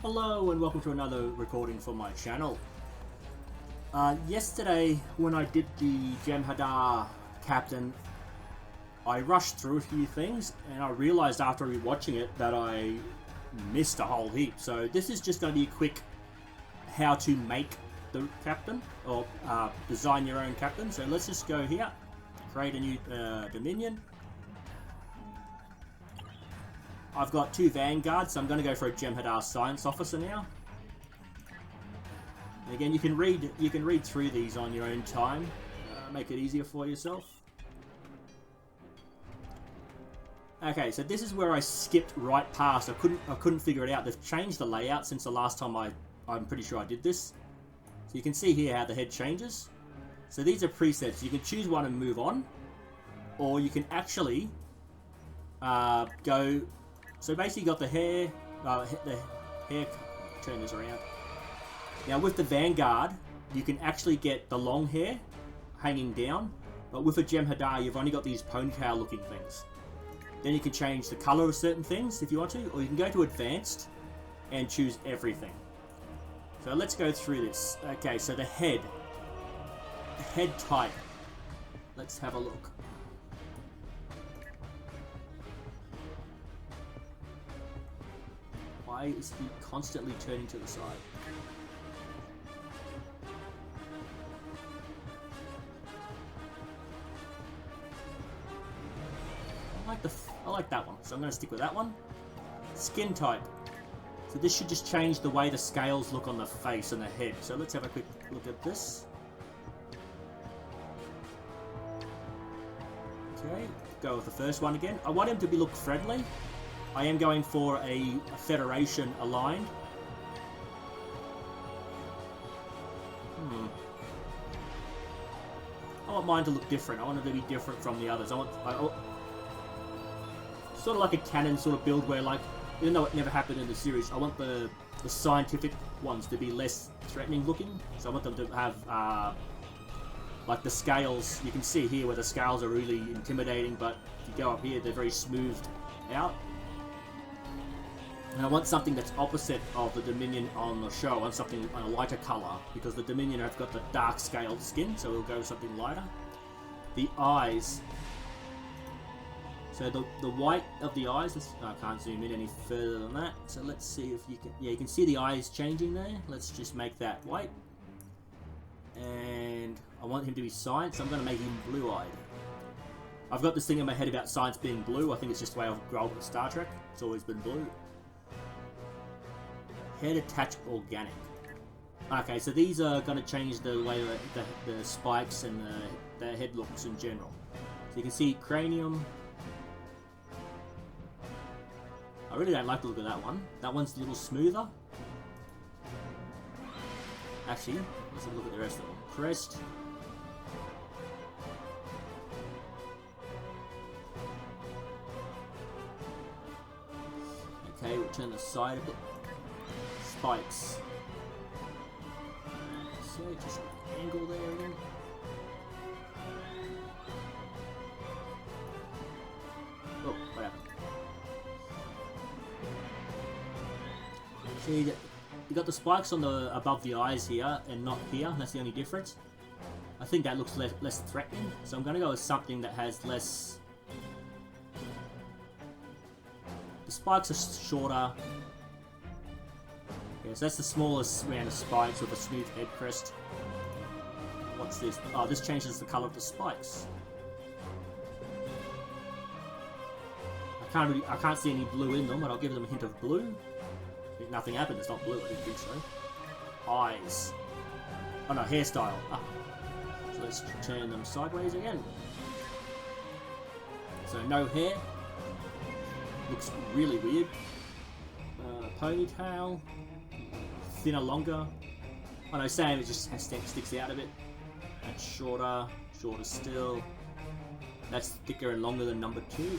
Hello and welcome to another recording for my channel. Yesterday when I did the Jem'Hadar captain, I rushed through a few things and I realized after rewatching it that I missed a whole heap. So this is just going to be a quick how to make the captain or design your own captain. So let's just go here, create a new dominion. I've got two vanguards, so I'm going to go for a Jem'Hadar science officer now. And again, you can read through these on your own time. Make it easier for yourself. Okay, so this is where I skipped right past. I couldn't figure it out. They've changed the layout since the last time I'm pretty sure I did this. So you can see here how the head changes. So these are presets. You can choose one and move on, or you can actually go. So basically, you got the hair. Turn this around. Now with the Vanguard, you can actually get the long hair hanging down, but with a Jem'Hadar, you've only got these ponytail-looking things. Then you can change the color of certain things if you want to, or you can go to Advanced and choose everything. So let's go through this. Okay, so the head type. Let's have a look. Why is he constantly turning to the side? I like that one, so I'm going to stick with that one. Skin type. So this should just change the way the scales look on the face and the head. So let's have a quick look at this. Okay, go with the first one again. I want him to look friendly. I am going for a Federation aligned. I want mine to look different. I want it to be different from the others. I want sort of like a canon sort of build where, like, even though it never happened in the series, I want the scientific ones to be less threatening looking. So I want them to have like the scales. You can see here where the scales are really intimidating, but if you go up here, they're very smoothed out. And I want something that's opposite of the Dominion on the show. I want something on a lighter colour, because the Dominion have got the dark scaled skin, so we'll go with something lighter. The eyes. So the white of the eyes, I can't zoom in any further than that. So let's see if you can, yeah, you can see the eyes changing there. Let's just make that white. And I want him to be science, so I'm going to make him blue-eyed. I've got this thing in my head about science being blue. I think it's just the way I've grown up with Star Trek. It's always been blue. Head attached organic. Okay, so these are going to change the way the spikes and the head looks in general. So you can see cranium. I really don't like the look of that one. That one's a little smoother. Actually, let's have a look at the rest of them. Crest. Okay, we'll turn the side a bit. Spikes. So just angle there again. Oh, what happened? See, you got the spikes on the above the eyes here and not here. That's the only difference. I think that looks less threatening, so I'm going to go with something that has less. The spikes are shorter. Yes, that's the smallest round of spikes with a smooth head crest. What's this? Oh, this changes the colour of the spikes. I can't see any blue in them, but I'll give them a hint of blue. If nothing happened, it's not blue, I didn't think so. Eyes. Oh no, hairstyle. Ah. So let's turn them sideways again. So no hair. Looks really weird. Ponytail. Thinner, longer. Oh no, same, it just sticks out a bit. That's shorter still. That's thicker and longer than number 2.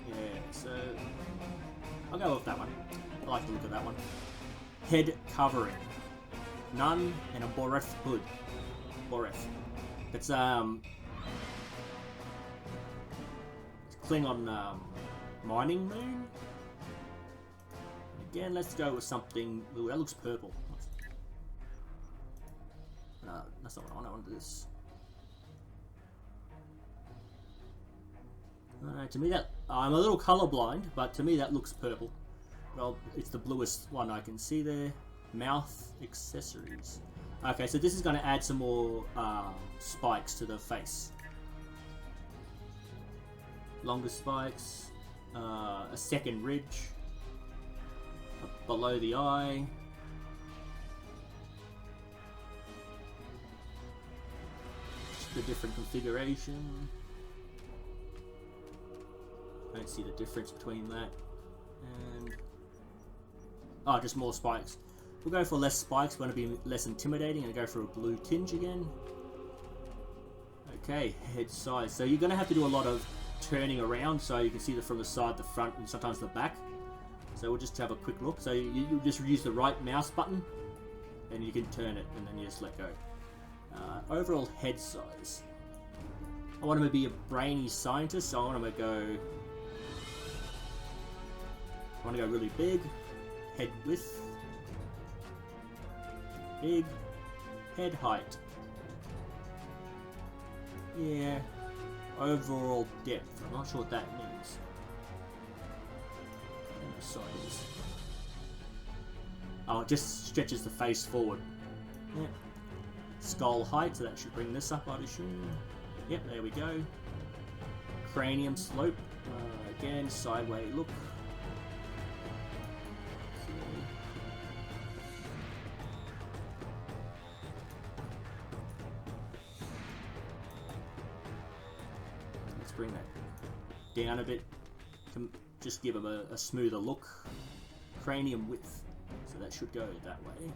Yeah, so I'll go with that one. I like the look of that one. Head covering. None and a Boref hood. Boref. It's Klingon mining moon. Again, let's go with something. Ooh, that looks purple. No, that's not what I want. I want this. To me that... I'm a little colorblind, but to me that looks purple. Well, it's the bluest one I can see there. Mouth accessories. Okay, so this is going to add some more spikes to the face. Longer spikes. A second ridge. Below the eye. Just a different configuration. I don't see the difference between that and... Oh, just more spikes. We'll go for less spikes, going to be less intimidating, and go for a blue tinge again. Okay, head size. So you're going to have to do a lot of turning around, so you can see from the side, the front, and sometimes the back. So we'll just have a quick look. So you just use the right mouse button, and you can turn it, and then you just let go. Overall head size. I want him to be a brainy scientist, so I want him to go... I want to go really big. Head width. Big. Head height. Yeah. Overall depth. I'm not sure what that means. And the size. Oh, it just stretches the face forward. Yeah. Skull height, so that should bring this up, I'd assume. Yep, there we go. Cranium slope. Again, sideways look. Let's bring that down a bit. Just give him a smoother look. Cranium width. So that should go that way.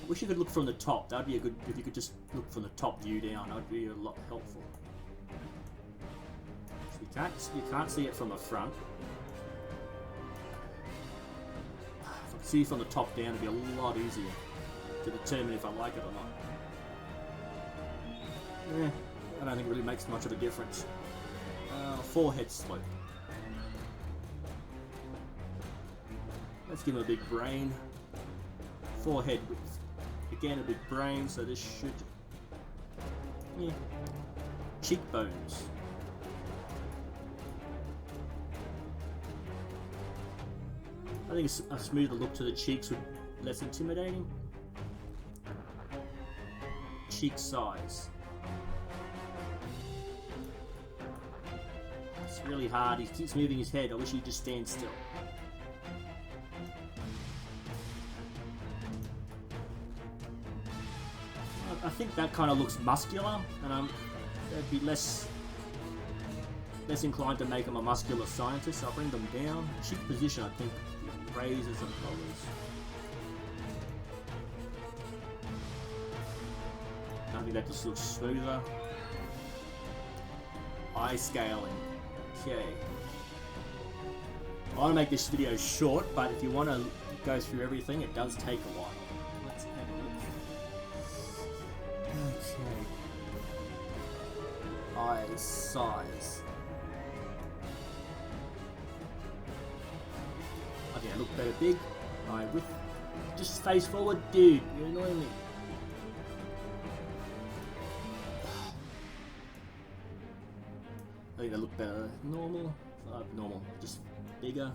I wish you could look from the top. That'd be a good... If you could just look from the top view down, that'd be a lot helpful. So you can't see it from the front. If I could see from the top down, it'd be a lot easier to determine if I like it or not. I don't think it really makes much of a difference. Forehead slope. Let's give him a big brain. Forehead width. Again, a big brain, so this should... Yeah. Cheekbones. I think a smoother look to the cheeks would be less intimidating. Cheek size. It's really hard. He keeps moving his head. I wish he'd just stand still. I think that kind of looks muscular, and they'd be less inclined to make him a muscular scientist. So I'll bring them down. Cheek position, I think, raises and lowers. I think that just looks smoother. Eye scaling. Okay. I want to make this video short, but if you want to go through everything, it does take a while. Let's have a look. Okay. Eye size. Okay, I look better big. Eye width. Just face forward, dude. You're annoying me. I think they look better. Normal. Normal. Just bigger.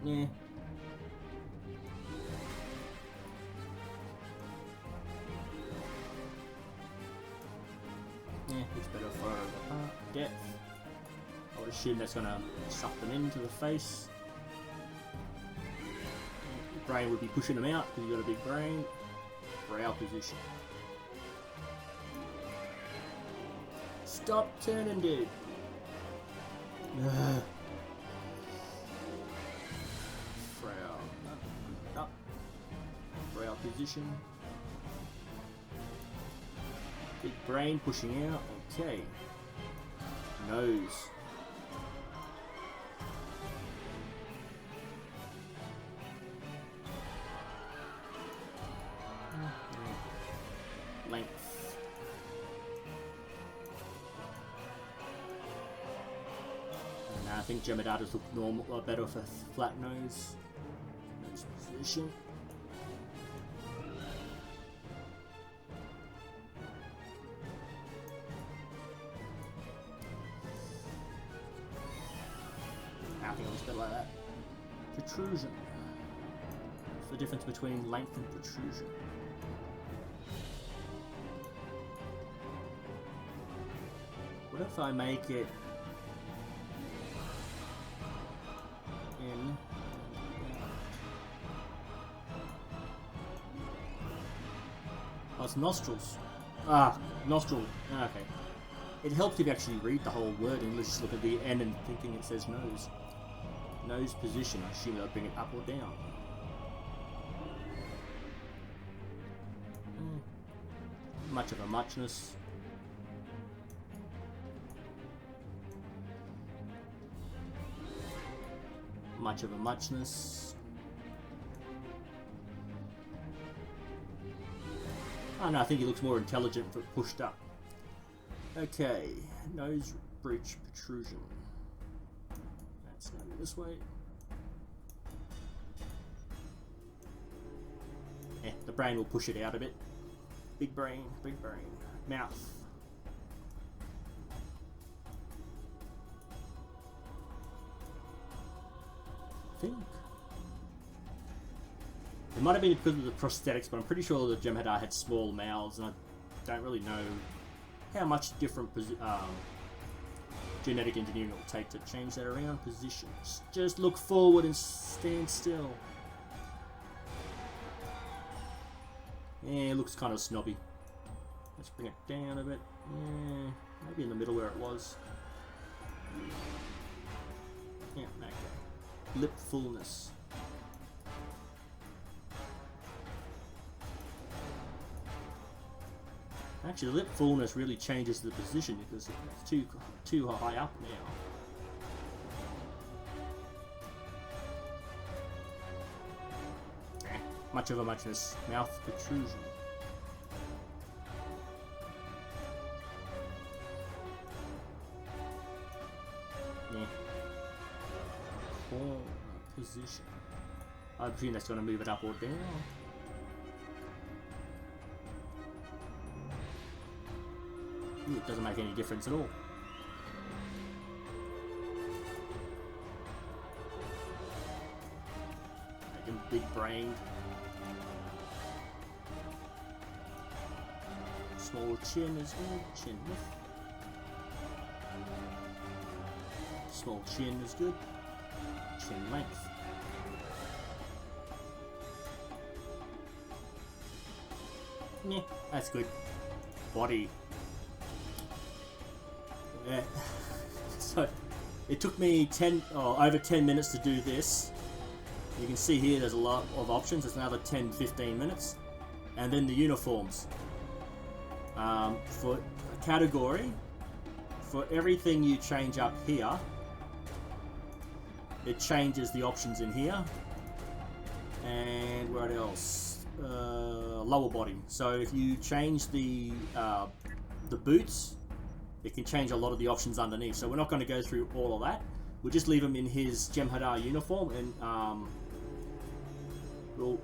Yeah. Yeah, it's better for depth. I would assume that's going to suck them into the face. The brain would be pushing them out because you've got a big brain. Brow position. Stop turning, dude. Brow. Up. Brow position. Big brain pushing out. Okay. Nose. Length. I think Jem'Hadar look normal, better with a flat nose. Nose position. I think it looks better like that. Protrusion. What's the difference between length and protrusion? What if I make it in? Oh, it's nostrils. Ah, nostril. Ah, okay. It helps if you actually read the whole word and just look at the end and thinking it says nose. Nose position. I assume they'll bring it up or down. Much of a muchness. Much of a muchness. Oh no, I think he looks more intelligent if pushed up. Okay, nose bridge protrusion. That's going this way. Yeah, the brain will push it out a bit. Big brain, big brain. Mouth. I think. It might have been because of the prosthetics, but I'm pretty sure the Jem'Hadar had small mouths, and I don't really know how much different genetic engineering it will take to change that around. Positions. Just look forward and stand still. Yeah, it looks kind of snobby. Let's bring it down a bit. Yeah, maybe in the middle where it was. Yeah, okay. Lip fullness. Actually, the lip fullness really changes the position because it's too high up now. Much of a muchness. Mouth protrusion. Yeah. Core position. I presume that's going to move it up or down. Ooh, it doesn't make any difference at all. Make him big-brained. Small chin is good. Chin lift. Small chin is good. Chin length. Yeah, that's good. Body. Yeah. So it took me over 10 minutes to do this. You can see here there's a lot of options. It's another 10-15 minutes. And then the uniforms. For category, for everything you change up here, it changes the options in here. And what else? Lower body. So if you change the boots, it can change a lot of the options underneath. So we're not going to go through all of that. We'll just leave him in his Jem'Hadar uniform, and we'll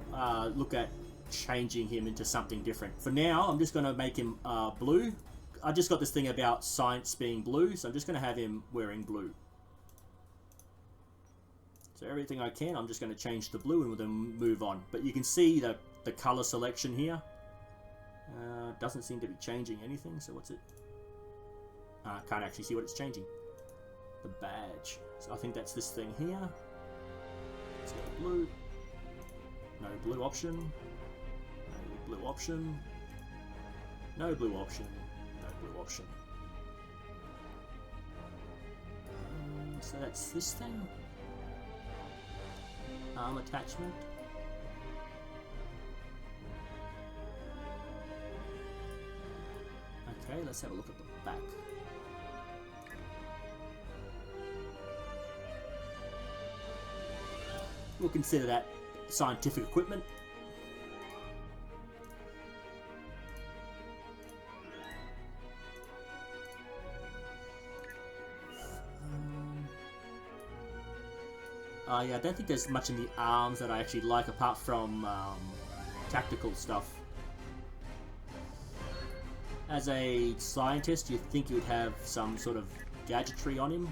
look at changing him into something different. For now, I'm just going to make him blue. I just got this thing about science being blue, so I'm just going to have him wearing blue. So everything I can, I'm just going to change to blue and we'll then move on. But you can see that the color selection here doesn't seem to be changing anything. So what's it? Can't actually see what it's changing. The badge. So I think that's this thing here. Let's go to blue. No blue option. No blue option. No blue option. No blue option. So that's this thing. Arm attachment. Okay, let's have a look at the back. We'll consider that scientific equipment. Yeah, I don't think there's much in the arms that I actually like apart from tactical stuff. As a scientist, you'd think you'd have some sort of gadgetry on him.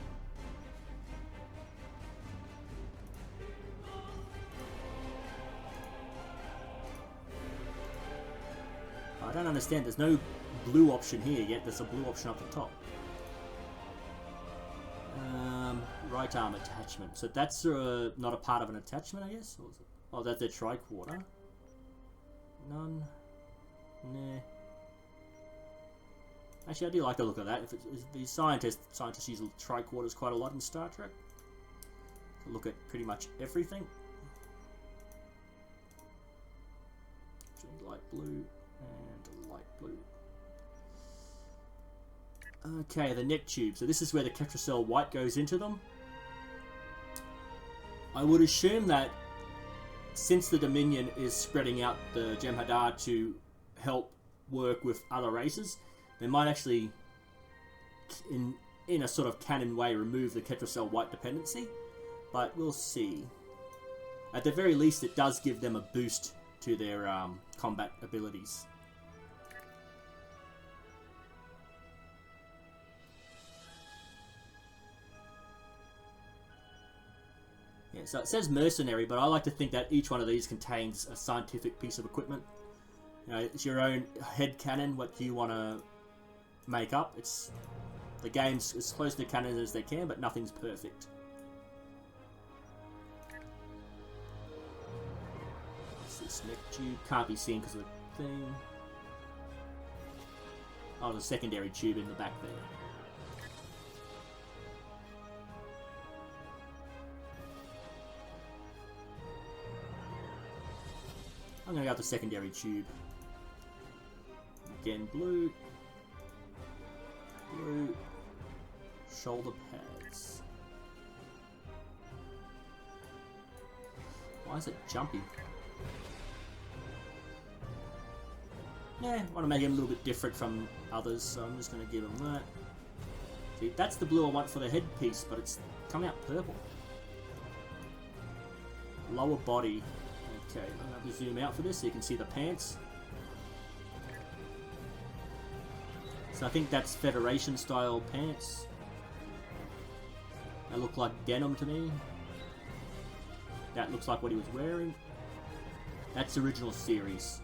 I don't understand, there's no blue option here yet, there's a blue option up the top. Right arm attachment. So that's not a part of an attachment, I guess? Or is it? Oh, that's their tricorder. None. Nah. Actually, I do like the look of that. If the scientists use tricorders quite a lot in Star Trek. To look at pretty much everything. Light blue and light blue. Okay, the neck tube. So this is where the Ketracel white goes into them. I would assume that since the Dominion is spreading out the Jem'Hadar to help work with other races, they might actually, in a sort of canon way, remove the Ketracel white dependency. But we'll see. At the very least, it does give them a boost to their combat abilities. Yeah, so it says mercenary, but I like to think that each one of these contains a scientific piece of equipment. You know, it's your own headcanon, what you want to make up. It's the game's as close to canon as they can, but nothing's perfect. What's this neck tube? Can't be seen because of the thing. Oh, there's a secondary tube in the back there. I'm going to go with the secondary tube. Again, blue. Blue. Shoulder pads. Why is it jumpy? Yeah, I want to make him a little bit different from others, so I'm just going to give him that. See, that's the blue I want for the headpiece, but it's coming out purple. Lower body. Okay, I'm going to zoom out for this so you can see the pants. So I think that's Federation style pants. They look like denim to me. That looks like what he was wearing. That's original series.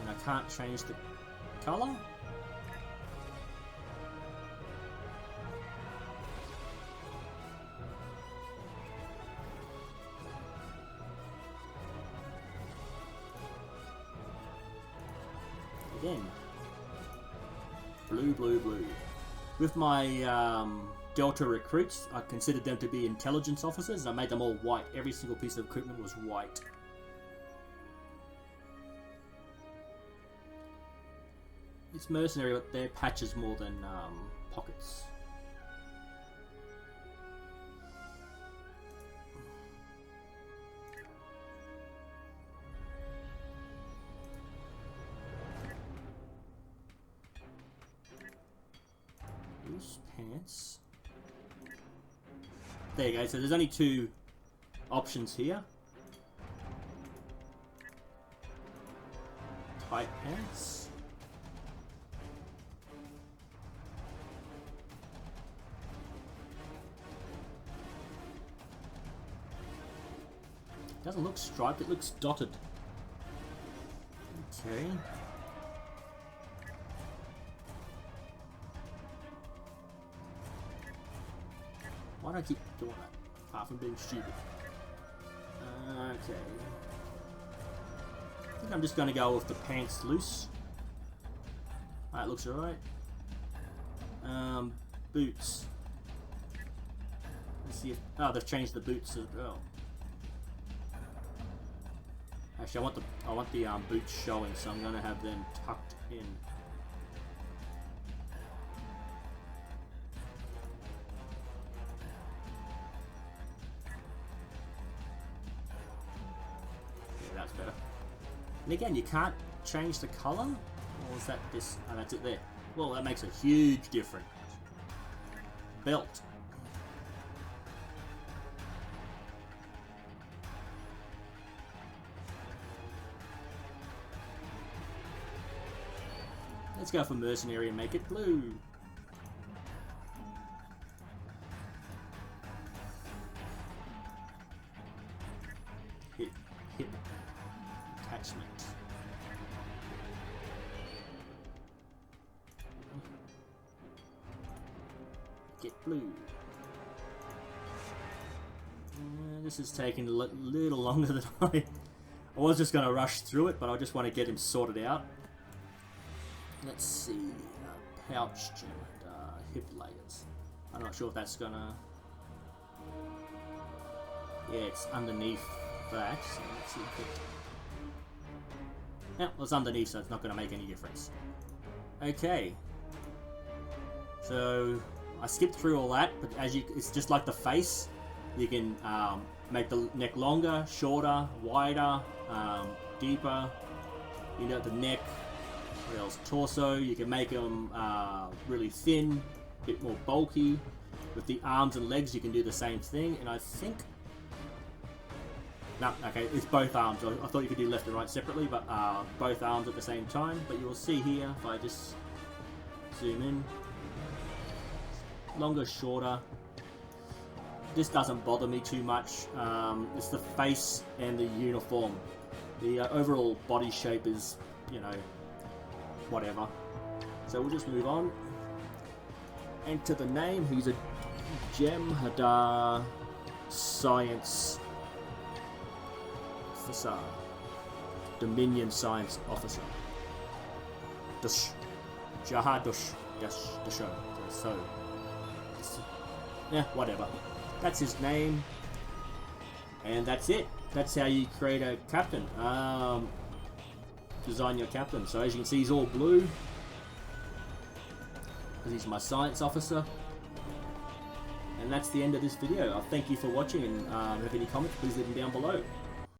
And I can't change the colour. Again, blue, blue, blue. With my Delta recruits, I considered them to be intelligence officers. I made them all white. Every single piece of equipment was white. It's mercenary, but they're patches more than pockets. Pants. There you go, so there's only two options here. Tight pants. Doesn't look striped, it looks dotted. Okay. Why do I keep doing that? Apart from being stupid. Okay. I think I'm just going to go with the pants loose. That looks alright. Boots. Let's see if... Oh, they've changed the boots as well. Actually, I want the boots showing, so I'm going to have them tucked in. Yeah, that's better. And again, you can't change the colour Or was that this? Oh, that's it there. Well, that makes a huge difference. Belt. Let's go for mercenary and make it blue. Hip attachment. Get blue. This is taking a little longer than I was just going to rush through it, but I just want to get him sorted out. Let's see, pouch, hip layers. I'm not sure if that's gonna. Yeah, it's underneath that. So let's see if it. Yeah, well, it's underneath, so it's not gonna make any difference. Okay. So I skipped through all that, but it's just like the face. You can make the neck longer, shorter, wider, deeper. You know, the neck. What else? Torso, you can make them really thin, a bit more bulky. With the arms and legs, you can do the same thing. And I think... No, okay, it's both arms. I thought you could do left and right separately, but both arms at the same time. But you will see here, if I just zoom in. Longer, shorter. This doesn't bother me too much. It's the face and the uniform. The overall body shape is, you know... whatever. So we'll just move on. Enter the name. He's a Jem'Hadar Science Officer. Dominion Science Officer. Dush. Jahadush. Dash. So. Yeah, whatever. That's his name. And that's it. That's how you create a captain. Design your captain. So as you can see, he's all blue because he's my science officer. And that's the end of this video. I thank you for watching, and if you have any comments, please leave them down below.